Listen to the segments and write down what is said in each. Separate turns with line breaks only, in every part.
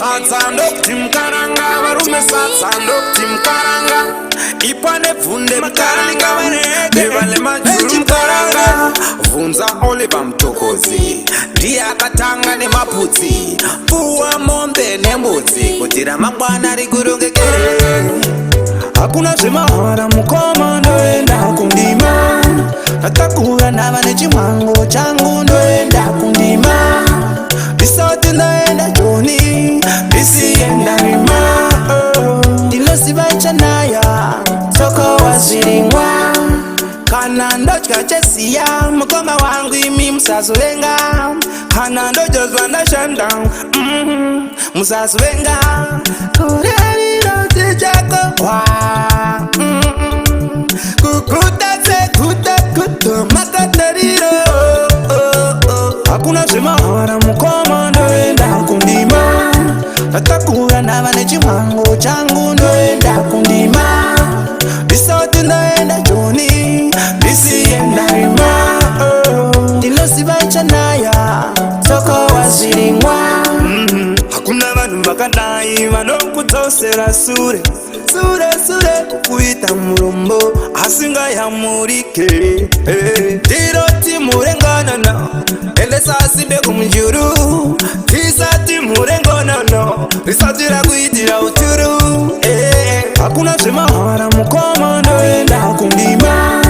Satsa ndokti mkaranga varume satsa ndokti mkaranga ipane vunde mkaranga devale majuru mkaranga vunza Oliver Mtokozi ndiye akatanga nemaputsi fuwa mombe nembudzi kuti ramangwana rikurongekere.
Hakuna zvemahara mukoma ndoenda kundima ndatakura ndava nechimhango changu ndoenda kundima ndisati ndaenda joni ndisienda rima ndinoziva chanaya soko wazvirimwa kana ndodya chesiya mukoma wangu imi musazovenga kana ndojozwa ndashanda musazovenga kureriro tichako makatariro. Hakuna zvemahara mukoma ndoenda kundima ndatakura ndava nechimhango changu ndoenda kundima ndisati ndaenda joni ndisienda rima ndinoziva chanaya soko wazvirimwa.
Hakuna vanhu vakadai vanokudzosera sure kukuita murombo asingayamurike tiroti murenganana elesasibe kumjuru tisati murenganana risati rakuitira uturu.
Hakuna zvemahara mukoma ndoenda kundima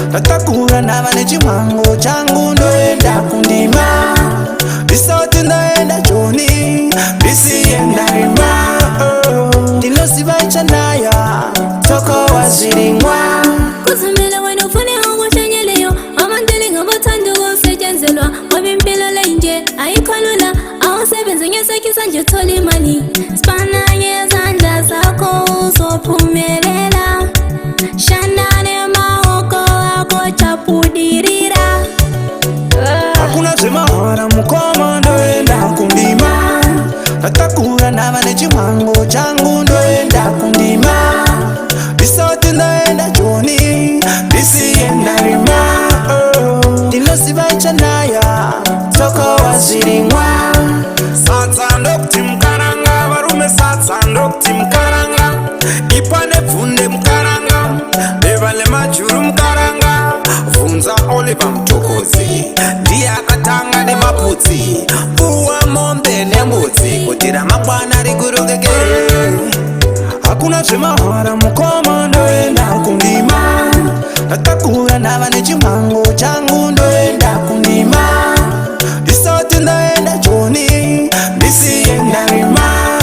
ndatakura ndava nechimhango changu ndoenda kundima ndisati ndaenda joni ndisienda rima ndinoziva chanaya soko wazvirimwa.
Kuzimela wena ufune ongotshanyeleyo amandeli ngabothanda ukusetyenzelwa ngoba impilo le nje ayikholula awusebenze ngesakho nje thola imali spana ngezandla zakho uzophumelela shandane mahoko akho chapudirira.
Hakuna zvemahara mukoma ndoenda kundima ndatakura ndava nechimhango changu ndoenda kundima ndisati ndaenda joni ndisienda rima ndinoziva chanaya soko wazvirimwa.
Satsa ndokti mkaranga varume satsa ndokti mkaranga ipane vunde mkaranga devale majuru mkaranga vunza Oliver Mtokozi ndiye akatanga nemaputsi fuwa mombe nembudzi kuti ramangwana rikurongekere.
Hakuna zvemahara mukoma ndoenda kundima ndatakura ndava nechimhango changu ndoenda kundima ndisati ndaenda joni ndisienda rima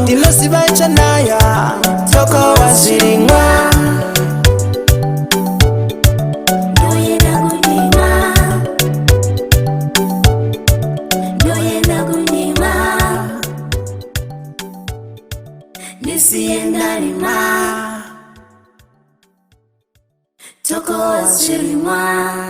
ndinoziva chanaya soko wazvirimwa.
Ndisienda rima toko wazvirimwa.